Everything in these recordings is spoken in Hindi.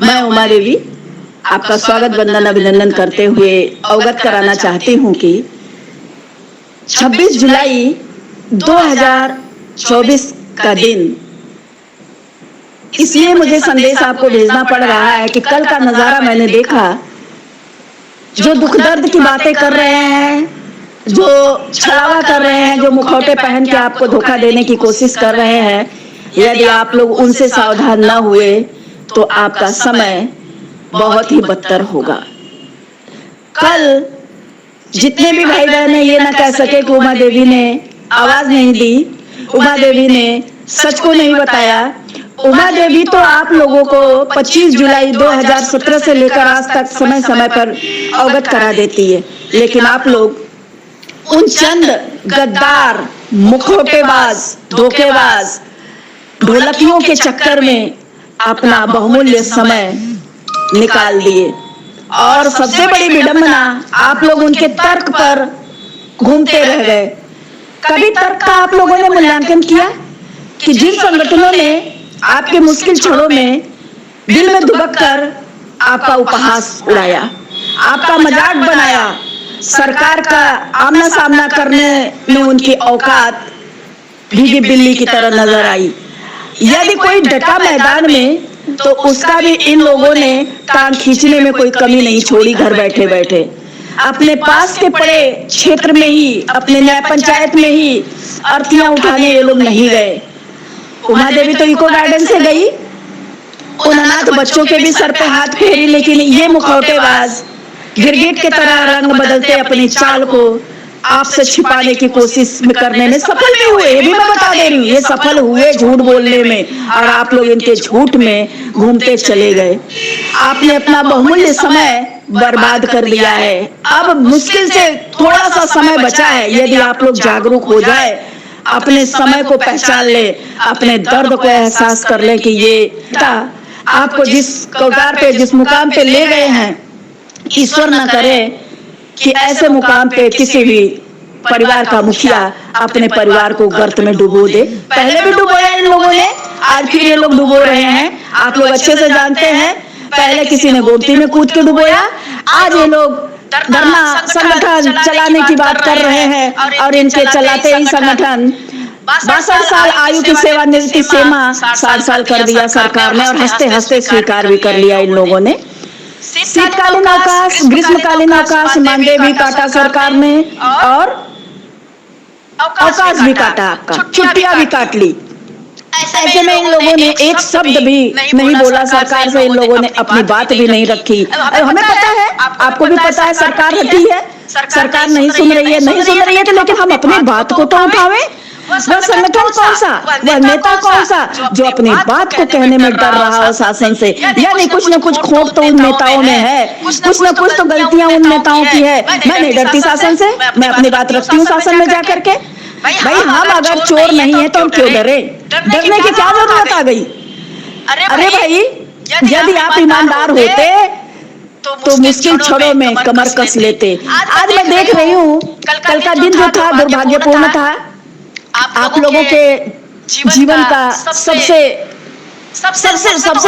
मैं उमा देवी आपका स्वागत वंदन अभिनंदन करते हुए अवगत कराना चाहती हूँ कि 26 जुलाई 2024 का दिन, इसलिए मुझे संदेश आपको भेजना पड़ रहा है कि कल का नजारा मैंने देखा। जो दुख दर्द की बातें कर रहे हैं, जो छलावा कर रहे हैं, जो मुखौटे पहन के आपको धोखा देने की कोशिश कर रहे हैं, यदि आप लोग उनसे सावधान न हुए तो आपका समय बहुत ही बदतर होगा। कल जितने भी भाई बहन ये ना कह सके कि उमा देवी ने आवाज नहीं दी, उमा देवी ने सच को नहीं बताया। उमा देवी तो आप लोगों को 25 जुलाई 2017 से लेकर आज तक समय समय पर अवगत करा देती है, लेकिन आप लोग उन चंद गद्दार, मुखौटेबाज, धोखेबाज ढोलकियों के चक्कर में अपना बहुमूल्य समय निकाल दिए। और सबसे बड़ी विडंबना, आप लोग उनके तर्क पर घूमते रह गए। कभी तर्क का आप लोगों ने मूल्यांकन किया कि जिन संगठनों ने आपके मुश्किल क्षणों में दिल में दुबक कर आपका उपहास उड़ाया, आपका मजाक बनाया, सरकार का आमना सामना करने में उनकी औकात भीगी बिल्ली की तरह नजर आई। यदि कोई डटा मैदान में तो उसका भी इन लोगों ने टांग खींचने में कोई कमी नहीं छोड़ी। घर बैठे बैठे अपने पास के पड़े क्षेत्र में ही, अपने न्याय पंचायत में ही अर्थियां उठाने ये लोग नहीं गए। उमा देवी तो इको गार्डन से गई, उन अनाथ बच्चों के भी सर पे हाथ फेरी, लेकिन ये मुखौटेबाज गिरगिट के तरह रंग बदलते अपनी चाल को आपसे छिपाने की कोशिश करने में सफल भी हुए। ये भी मैं बता दे रही हूँ, ये सफल हुए झूठ बोलने में, और आप लोग इनके झूठ में घूमते चले गए। आपने अपना बहुमूल्य समय बर्बाद कर दिया है। अब मुश्किल से थोड़ा सा समय बचा है। यदि आप लोग जागरूक हो जाए, अपने समय को पहचान ले, अपने दर्द को एहसास कर ले कि ये आपको जिस कगार पे, जिस मुकाम पे ले गए हैं, ईश्वर न करे कि ऐसे मुकाम पे किसी भी परिवार का मुखिया अपने परिवार को गर्त में डुबो दे। पहले भी डुबोया इन लोगों ने, आज फिर ये लोग डुबो रहे हैं। आप लोग अच्छे से जानते हैं, पहले किसी ने गोमती में कूद के डुबोया, आज ये लोग धरना संगठन चलाने की बात कर रहे हैं, और इनके चलाते ही संगठन 62 साल आयु की सेवानिवृत्ति सीमा 60 साल कर दिया सरकार ने, और हंसते हंसते स्वीकार भी कर लिया इन लोगों ने। शीतकालीन अवकाश, ग्रीष्मकालीन अवकाश मानदेय भी काटा सरकार ने, और अवकाश भी काटा, आपका छुट्टियां भी काट ली। ऐसे में इन लोगों ने एक शब्द भी नहीं बोला सरकार से, इन लोगों ने अपनी बात भी नहीं रखी। हमें पता है, आपको भी पता है, सरकार हटी है, सरकार नहीं सुन रही है, नहीं सुन रही है, तो लेकिन हम अपनी बात को तो उठावे। वह संगठन कौन सा, वह नेता कौन सा जो अपनी बात को कहने में डर रहा हो शासन से? यानी कुछ न कुछ खोट तो उन नेताओं में है, कुछ न कुछ तो गलतियां उन नेताओं की है। मैं नहीं डरती शासन से, मैं अपनी बात रखती हूँ शासन में जाकर के। भाई हम अगर चोर नहीं है तो हम क्यों डरे? डरने की क्या जरूरत आ गई? अरे भाई, यदि आप ईमानदार होते तो मुश्किल क्षणों में कमर कस लेते। आज मैं देख रही हूँ, कल का दिन जो था दुर्भाग्यपूर्ण था। आप लोगों के जीवन का सबसे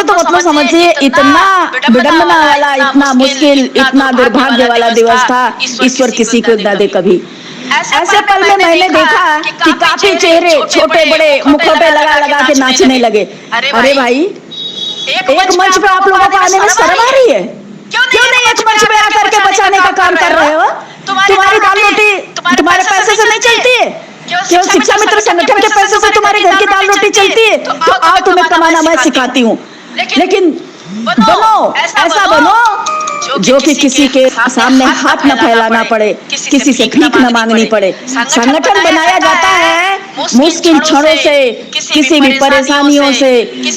तो मतलब समझिए, इतना विडंबना वाला, इतना मुश्किल, इतना दुर्भाग्य वाला दिवस था, ईश्वर किसी को न दे कभी। ऐसे पल में मैंने देखा कि काफी चेहरे छोटे बड़े मुखौटे लगा लगा के नाचने लगे। अरे भाई, एक मंच पे आप लोगों को आने में शर्म आ रही है? क्यों नहीं एक मंच पे आकर के बचाने का काम कर रहे हो? तुम्हारी दाल रोटी तुम्हारे पैसे से नहीं चलती है? क्यों शिक्षा मित्र संगठन के पैसे से तुम्हारे घर की दाल रोटी चलती है? तो आओ तुम्हें कमाना मैं सिखाती हूँ। लेकिन बनो, ऐसा बनो जो कि किसी के सामने हाथ न फैलाना पड़े, किसी से भीख न मांगनी पड़े। संगठन बनाया जाता है मुश्किल क्षणों से, किसी भी परेशानियों से,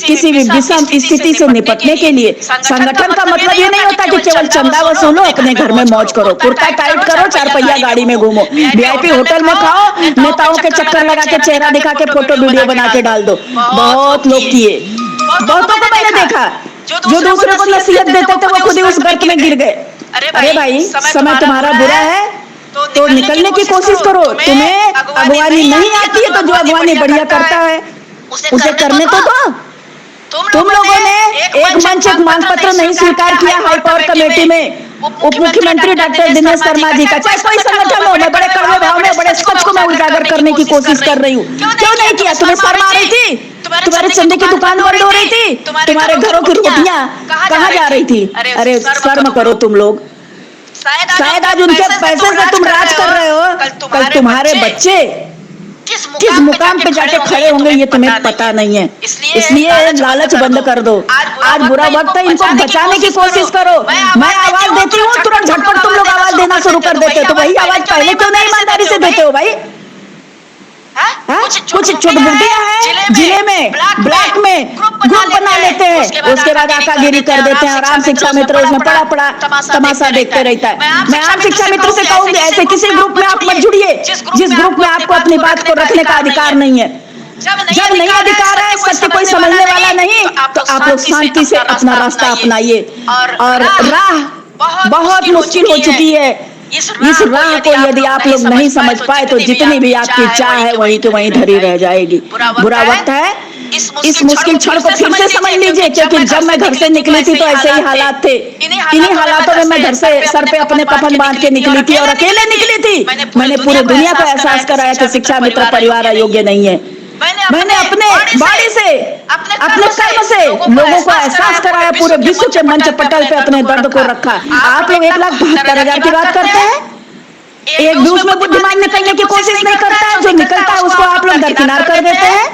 किसी भी विषम स्थिति से निपटने के लिए। संगठन का मतलब ये नहीं होता कि केवल चंदा वसूलो, अपने घर में मौज करो, कुर्ता टाइट करो, 4 पहिया गाड़ी में घूमो, वीआईपी होटल में खाओ, नेताओं के चक्कर लगा के चेहरा दिखा के फोटो वीडियो बना के डाल दो। बहुत लोग किए, बहुतों को मैंने देखा जो दूसरे को नसीहत देते थे वो खुद ही उस गर्त में गिर गए। अरे भाई, समय तुम्हारा बुरा है तो निकलने की कोशिश करो। तुम्हें अगवानी नहीं आती है तो जो अगवानी बढ़िया करता है उसे करने तो दो। तुम लोगों ने एक मंच एक मांग पत्र नहीं स्वीकार किया हाई पावर कमेटी में उप मुख्यमंत्री डॉक्टर दिनेश शर्मा जी का। चाहे कोई संगठन हो, मैं बड़े कड़वे भाव में बड़े सच को मैं उजागर करने की कोशिश कर रही हूँ। क्यों नहीं किया? तुम्हें शर्म आ रही थी? तुम्हारे चंदे की दुकान बंद हो रही थी? तुम्हारे घरों की रोटियां कहाँ जा रही थी? अरे शर्म करो तुम लोग। शायद आज उनके पैसे से तुम राज कर रहे हो, कल तुम्हारे बच्चे किस मुकाम पे जाके खड़े होंगे ये तुम्हें पता नहीं है। इसलिए लालच बंद कर दो। आज बुरा वक्त है, इनको बचाने की कोशिश करो। मैं आवाज देती हूँ, तुरंत झटपट तुम लोग आवाज देना शुरू कर देते हो। तो वही आवाज पहले क्यों नहीं ईमानदारी से देते हो भाई? कुछ छोटबुटियां हैं जिले में ब्लॉक में ग्रुप बना लेते हैं, उसके बाद आकागिरी कर देते हैं और आम शिक्षा मित्र उसमें पड़ा तमाशा देखते रहता है। मैं आम शिक्षा मित्र से कहूंगी ऐसे किसी ग्रुप में आप मत जुड़िए जिस ग्रुप में आपको अपनी बात को रखने का अधिकार नहीं है। जब नहीं अधिकार है, सत्य कोई समझने वाला नहीं, तो आप लोग शांति से अपना रास्ता अपनाइए। और राह बहुत मुश्किल हो चुकी है। इस राह को यदि आप लोग नहीं समझ पाए तो जितनी भी आपकी चाह है वहीं के वहीं धरी रह जाएगी। बुरा वक्त है, इस मुश्किल क्षण को फिर से समझ लीजिए, क्योंकि जब मैं घर से निकली थी तो ऐसे ही हालात थे। इन्हीं हालातों में मैं घर से सर पे अपने कफन बांध के निकली थी और अकेले निकली थी। मैंने पूरी दुनिया को एहसास कराया कि शिक्षा मित्र परिवार अयोग्य नहीं है। मैंने अपने बाड़ी से अपने कर्म से लोगों को एहसास कराया, पूरे विश्व के मंच पटल पे अपने दर्द को रखा। आप लोग 1,72,000 की बात करते हैं, एक भी उसमें बुद्धिमान निकलने की कोशिश नहीं करता है। जो निकलता है उसको आप लोग दरकिनार कर देते हैं।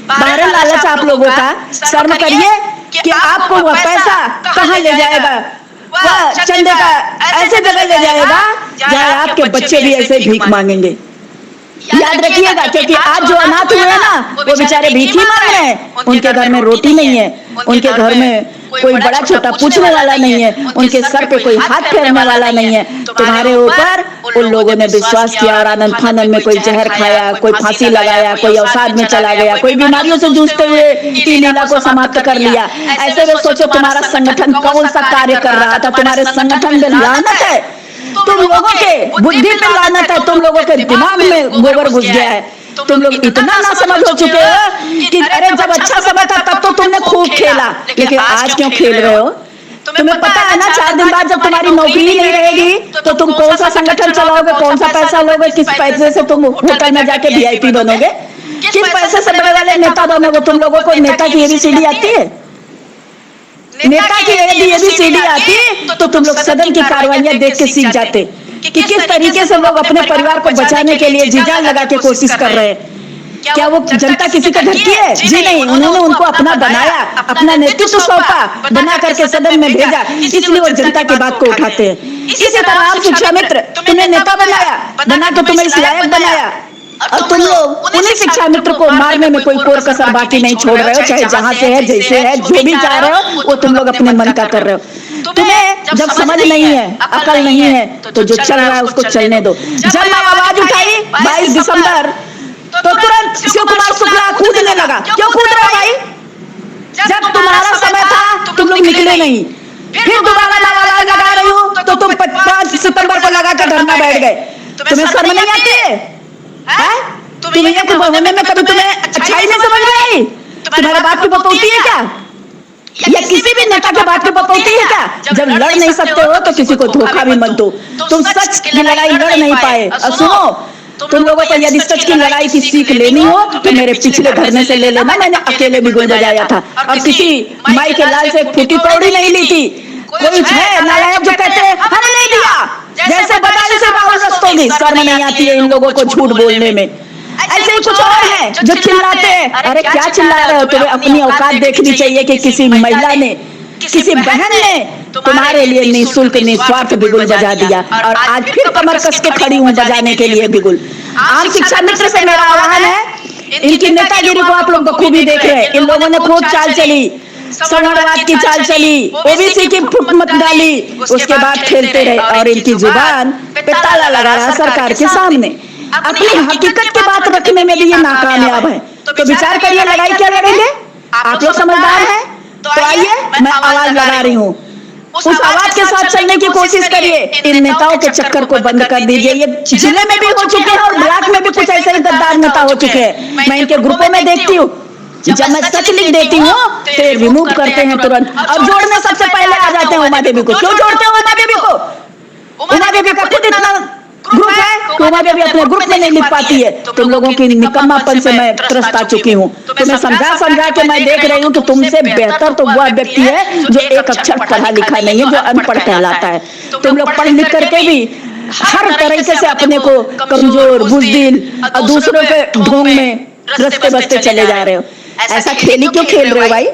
बाहर लालच आप लोगों का। शर्म करिए कि आपको वह पैसा कहाँ ले जाएगा, वह चंदे का ऐसे जगह ले जाएगा जहाँ आपके बच्चे भी ऐसे भीख मांगेंगे। याद रखिएगा, क्योंकि आज जो अनाथ हुए ना वो बेचारे भीख ही मांग रहे हैं। उनके घर में रोटी नहीं है, उनके घर में कोई बड़ा छोटा पूछने वाला नहीं है, उनके सर पे कोई हाथ फेरने वाला नहीं है। तुम्हारे ऊपर उन लोगों ने विश्वास किया और आनंद फानन में कोई जहर खाया, कोई फांसी लगाया, कोई अवसाद में चला गया, कोई बीमारियों से जूझते हुए लीला को समाप्त कर लिया। ऐसे में सोचो तुम्हारा संगठन कौन सा कार्य कर रहा था। तुम्हारे संगठन में लानत है, तुम लोगों के बुद्धि में लानत है, तुम लोगों के दिमाग में गोबर घुस गया है। तुम लोग इतना ना समझ हो चुके हो कि अरे जब अच्छा समय था तब तो तुमने खूब खेला, लेकिन आज क्यों खेल रहे हो? तुम्हें पता है ना 4 दिन बाद जब तुम्हारी नौकरी नहीं रहेगी तो तुम कौन सा संगठन चलाओगे, कौन सा पैसा लोगे, किस पैसे से तुम होटल में जाके VIP बनोगे, किस पैसे से बड़े वाले नेता बनोगे? तुम लोगों को नेता की ABCD आती है? नेता की यदि ABCD आती तो तुम लोग सदन की कार्रवाइयां देख के सीख जाते कि किस तरीके से लोग अपने परिवार को बचाने के लिए जी जान लगा के कोशिश कर रहे हैं। क्या वो जनता किसी का घर की है? जी नहीं, उन्होंने उनको अपना बनाया, अपना नेतृत्व सौंपा, बना करके सदन में भेजा, इसलिए वो जनता की बात को उठाते हैं। इसी तरह आप शिक्षा मित्र तुम्हें नेता बनाया, बना के तुम्हें इस लायक बनाया और तुम लोग उन्हीं शिक्षा मित्र को मारने में कोई कोर कसर बाकी नहीं छोड़ रहे हो। चाहे जहां से है, जैसे है, जो भी चाह रहे हो वो तुम लोग अपने मन का कर रहे हो। तुम्हें जब समझ नहीं है, अकल नहीं है, तो जो चल रहा है उसको चलने दो। जब मैं आवाज उठाई 22 दिसंबर तो तुरंत शिव कुमार शुक्ला कूदने लगा। क्यों कूद रहा भाई? जब तुम्हारा समय था तुम लोग निकले नहीं, फिर दोबारा मैं आवाज लगा रही हूँ तो तुम 5 सितंबर को लगा कर धरना बैठ गए। तुम्हें शर्म नहीं आती है? तुम्हें होने में कभी तुम्हें अच्छाई नहीं समझ में आई? तुम्हारे बात की बतौती है क्या? या किसी भी नेता के बात की बतौती है क्या? जब लड़ नहीं सकते हो तो किसी को धोखा भी मत दो। तुम सच की लड़ाई लड़ नहीं पाए। और सुनो, तुम लोगों को यदि सच की लड़ाई की सीख लेनी हो तो मेरे पिछले धरने से ले लेना। मैंने अकेले भी गुल बजाया था और किसी माई के लाल से फूटी कौड़ी नहीं ली थी। कोई है नालायक जो कहते हैं हमें नहीं दिया, जैसे बदाली से बाहुल रस्तों की शर्म नहीं आती है इन लोगों को झूठ बोलने में। ऐसे ही कुछ और है जो चिल्लाते हैं। अरे क्या चिल्ला रहे हो? तुम्हें अपनी औकात देखनी चाहिए कि किसी महिला ने, किसी बहन ने तुम्हारे लिए निःशुल्क निस्वार्थ बिगुल बजा दिया और आज फिर कमर कस के खड़ी हूँ बजाने के लिए बिगुल। आम शिक्षा मित्र से मेरा आह्वान है, इनकी नेतागिरी को आप लोग बखूबी देख रहे हैं। इन लोगों ने खूब चाल चली, सवर्णवाद की चाल चली, OBC की फुट मत डाली, उसके बाद खेलते रहे और इनकी जुबान पे ताला लगा रहा सरकार के सामने। अपनी हकीकत की बात रखने में भी ये नाकामयाब है। तो विचार करिए लड़ाई क्या लड़ेंगे? आप लोग समझदार हैं तो आइए, मैं आवाज लगा रही हूँ, उस आवाज के साथ चलने की कोशिश करिए। इन नेताओं के चक्कर को बंद कर दीजिए। ये जिले में भी हो चुके हैं और ब्लॉक में भी कुछ ऐसे ही गद्दार नेता हो चुके हैं। मैं इनके ग्रुपों में देखती हूँ, जब मैं सच लिख देती हूँ तो रिमूव करते हैं तुरंत, और जोड़ने सबसे पहले आ जाते हैं उमा देवी को। क्यों जोड़ते हैं उमा देवी को? उमा देवी का खुद इतना ग्रुप है कि उमा देवी अपने ग्रुप में नहीं लिख पाती है। तुम लोगों की निकम्मापन से मैं त्रस्त आ चुकी हूँ। तुम्हें समझा समझा के मैं देख रही हूँ कि तुमसे बेहतर तो वह व्यक्ति है जो एक अक्षर पढ़ा लिखा नहीं है, जो अनपढ़ कहलाता है। तुम लोग पढ़ लिख करके भी हर तरीके से अपने को कमजोर, बुज़दिल और दूसरों के ढोंग में रस्ते बसते चले जा रहे हो। ऐसा खेल ही क्यों खेल रहे हो भाई?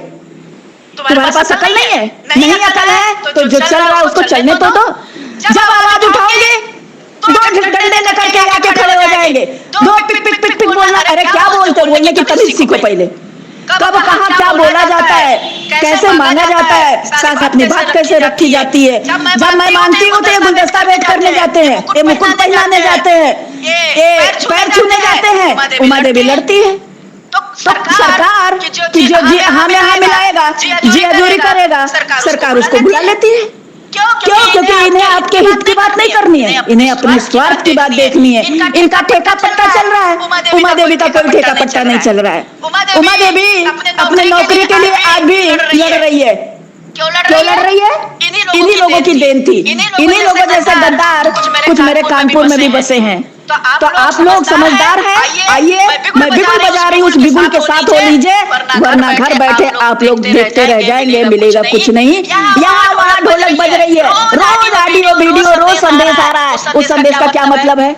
तुम्हारे पास अकल नहीं है? नहीं अकल है तो जो चल रहा है उसको चलने तो दो। जब आवाज उठाओगे दो डंडे लेकर के आके खड़े हो जाएंगे, दो पिक पिक पिक पिक बोलना। अरे क्या बोलते हो? बोलने की तमीज सीखो पहले। कब कहाँ क्या बोला जाता है, कैसे माना जाता है, साथ अपनी बात कैसे रखी जाती है। जब मैं मानती हूँ तो ये गुलदस्ता भेंट करने जाते हैं, ये मुकुट पहनाने जाते हैं, ये पैर छूने जाते हैं, उमा देवी लड़ती है। तो सरकार की जो जी हाँ में हाँ मिलाएगा, जी हजूरी करेगा, सरकार उसको बुला लेती है। क्यों? क्योंकि इन्हें आपके हित की बात नहीं करनी है, इन्हें अपने स्वार्थ की बात देखनी है। इनका ठेका पट्टा चल रहा है, उमा देवी का कोई ठेका पट्टा नहीं चल रहा है। उमा देवी अपने नौकरी के लिए आज भी लड़ रही है। क्यों लड़ रही है? इन्हीं लोगों की देन थी। इन्हीं लोगों जैसे गद्दार कुछ मेरे कानपुर में भी बसे हैं। तो आप लोग समझदार हैं? आइए, मैं बिगुल बजा रही हूँ, उस बिगुल के साथ हो लीजिए, वरना घर बैठे आप लोग देखते रह जाएंगे, मिलेगा कुछ नहीं। यहाँ वहाँ ढोलक बज रही है, रोज ऑडियो वीडियो, रोज संदेश आ रहा है। उस संदेश का क्या मतलब है?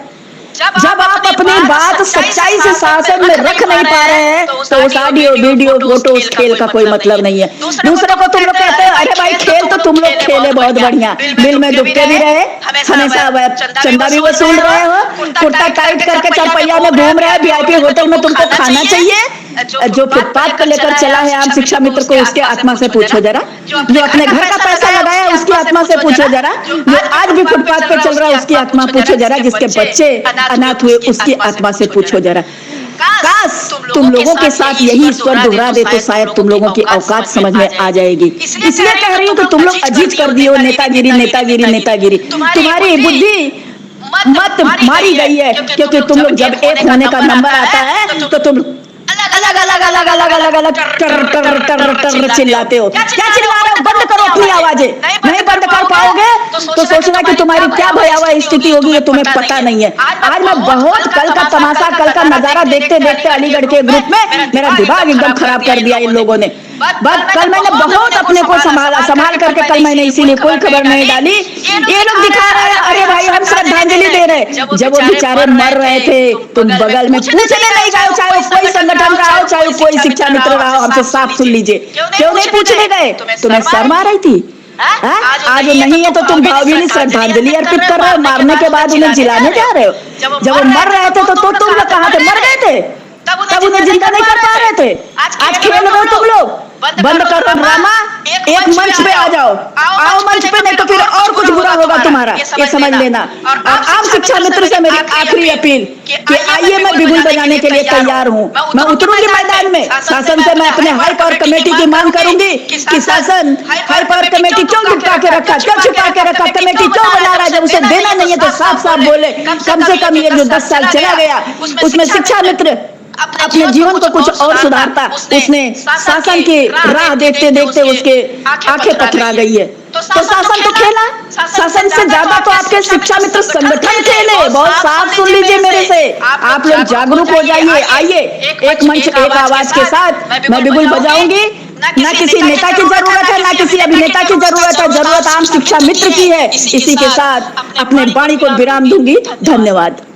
जब आप अपनी बात सच्चाई से शासन में रख नहीं पा रहे हैं तो उस ऑडियो वीडियो फोटो उस खेल का कोई मतलब नहीं है। दूसरों को तुम लोग कहते हैं अरे भाई खेल तो तुम लोग खेले बहुत बढ़िया, बिल में डूबते भी रहे, हमेशा चंदा भी वसूल रहे हो, कुर्ता टाइट करके चरपैया में घूम रहे हैं, वीआईपी होटल में तुमको खाना चाहिए। जो फुटपाथ पर लेकर चला है आम शिक्षा मित्र को, उसके आत्मा से पूछो जरा। जो अपने घर का पैसा लगाया उसकी आत्मा से पूछो जरा। जो आज भी फुटपाथ पर चल रहा है उसकी आत्मा पूछो जरा। जिसके बच्चे अनाथ हुए उसकी आत्मा से पूछो जरा। काश तुम लोगों के साथ यही स्वर दोहरा दे तो शायद तुम लोगों की औकात समझ में आ जाएगी। इसलिए कह रही हूँ कि तुम लोग अजीज कर दियो नेतागिरी नेतागिरी नेतागिरी। तुम्हारी बुद्धि मत मारी गई है, क्योंकि तुम लोग जब एक होने का नंबर आता है तो तुम अलग अलग अलग अलग अलग अलग टर टर टर टर चिल्लाते हो। क्या चिल्ला रहे हो? बंद करो अपनी आवाजें। नहीं बंद कर पाओगे तो सोचना कि तुम्हारी क्या भयावह स्थिति होगी ये तुम्हें पता नहीं है। आज मैं बहुत कल का तमाशा, कल का नजारा देखते देखते अलीगढ़ के ग्रुप में मेरा दिमाग एकदम खराब कर दिया इन लोगों ने। बस कल मैंने बहुत अपने को संभाल करके कल मैंने इसीलिए कोई खबर नहीं डाली। ये लोग दिखा रहे हैं अरे भाई हम श्रद्धांजलि दे रहे, जब वो बेचारे मर रहे थे तुम बगल में पूछने नहीं गए। चाहे कोई संगठन रहा हो, चाहे कोई शिक्षा मित्र रहा हो, हमसे साफ सुन लीजिए, क्यों नहीं पूछने गए? तुम्हें शर्म आ रही थी? आज नहीं है तो तुम भावभीनी श्रद्धांजलि अर्पित कर रहे हो, मारने के बाद उन्हें जिलाने जा रहे हो। जब वो मर रहे थे तो तुम लोग कहाँ थे? मर गए थे, तब उन्हें जिंदा नहीं कर पा रहे थे। आज खेल रहे हो तुम लोग। बंद करो ड्रामा, एक मंच पे आ जाओ। आओ मंच पे, नहीं तो फिर और कुछ बुरा होगा तुम्हारा, ये समझ लेना। और आम शिक्षा मित्र से मेरी आखिरी अपील कि आइए, मैं बिगुल बजाने के लिए तैयार हूँ। मैं उतरूंगी मैदान में। शासन से मैं अपने हाई पावर कमेटी की मांग करूंगी कि शासन हाई पावर कमेटी क्यों लुटा के रखा, क्यों छिपा के रखा, कमेटी क्यों बना रहा है? जब उसे देना नहीं है तो साफ साफ बोले। कम से कम ये जो 10 साल चला गया उसमें शिक्षा मित्र अपने जीवन को कुछ और सुधारता। उसने शासन की राह देखते देखते उसके आंखें पथरा गई है। तो शासन तो खेला, शासन से ज्यादा तो आपके शिक्षा मित्र संगठन खेले। बहुत साफ सुन लीजिए मेरे से, आप लोग जागरूक हो जाइए। आइए, एक मंच एक आवाज के साथ मैं बिगुल बजाऊंगी। ना किसी नेता की जरूरत है, ना किसी अभिनेता की जरूरत है, जरूरत आम शिक्षा मित्र की है। इसी के साथ अपने वाणी को विराम दूंगी। धन्यवाद।